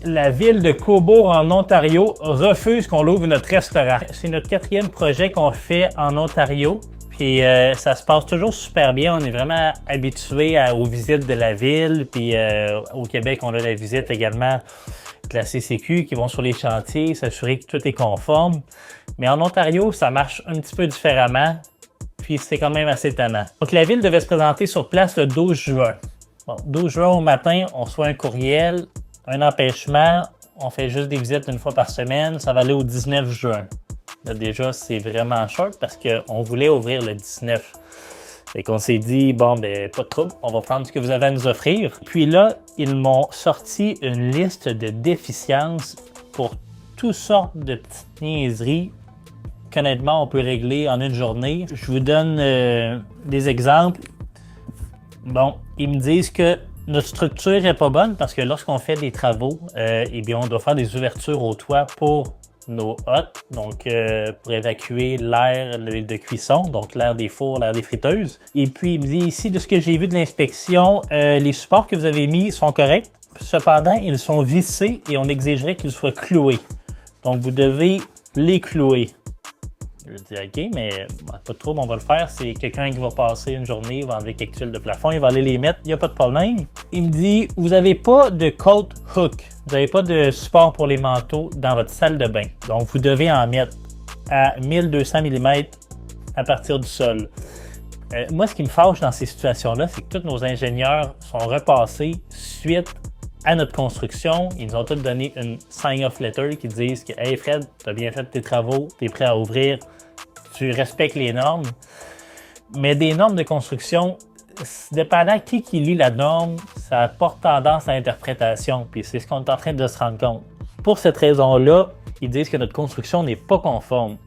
La ville de Cobourg en Ontario refuse qu'on l'ouvre notre restaurant. C'est notre 4e projet qu'on fait en Ontario. Puis ça se passe toujours super bien. On est vraiment habitués aux visites de la ville. Puis au Québec, on a la visite également de la CCQ qui vont sur les chantiers, s'assurer que tout est conforme. Mais en Ontario, ça marche un petit peu différemment. Puis c'est quand même assez étonnant. Donc la ville devait se présenter sur place le 12 juin. Bon, 12 juin au matin, on reçoit un courriel, un empêchement. On fait juste des visites une fois par semaine. Ça va aller au 19 juin. Là, déjà, c'est vraiment short parce qu'on voulait ouvrir le 19. Fait qu'on s'est dit, bon, ben, pas de trouble, on va prendre ce que vous avez à nous offrir. Puis là, ils m'ont sorti une liste de déficiences pour toutes sortes de petites niaiseries qu'honnêtement, on peut régler en une journée. Je vous donne des exemples. Bon, ils me disent que notre structure n'est pas bonne parce que lorsqu'on fait des travaux, eh bien, on doit faire des ouvertures au toit pour nos hottes, donc pour évacuer l'air de cuisson, donc l'air des fours, l'air des friteuses. Et puis, il me dit ici, de ce que j'ai vu de l'inspection, les supports que vous avez mis sont corrects. Cependant, ils sont vissés et on exigerait qu'ils soient cloués. Donc, vous devez les clouer. Je dis OK, mais pas de trouble, on va le faire. C'est quelqu'un qui va passer une journée, il va enlever quelques tuiles de plafond, il va aller les mettre, il n'y a pas de problème. Il me dit, vous n'avez pas de coat hook, vous n'avez pas de support pour les manteaux dans votre salle de bain. Donc, vous devez en mettre à 1200 mm à partir du sol. Moi, ce qui me fâche dans ces situations-là, c'est que tous nos ingénieurs sont repassés suite à notre construction. Ils nous ont tous donné une sign-off letter qui disent que « Hey Fred, tu as bien fait tes travaux, tu es prêt à ouvrir, tu respectes les normes. » Mais des normes de construction, dépendant qui lit la norme, ça porte tendance à l'interprétation. Puis c'est ce qu'on est en train de se rendre compte. Pour cette raison-là, ils disent que notre construction n'est pas conforme.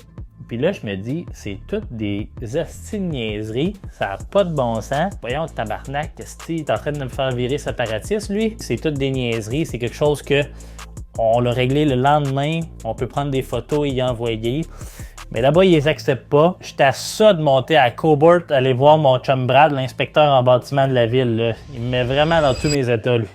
Puis là, je me dis, c'est toutes des hosties de niaiseries, ça n'a pas de bon sens. Voyons, tabarnak, il est en train de me faire virer séparatiste, lui. C'est toutes des niaiseries, c'est quelque chose que on l'a réglé le lendemain, on peut prendre des photos et y envoyer. Mais là-bas, ils les acceptent pas. J'étais à ça de monter à Cobourg, aller voir mon chum Brad, l'inspecteur en bâtiment de la ville. Là. Il me met vraiment dans tous mes états, lui.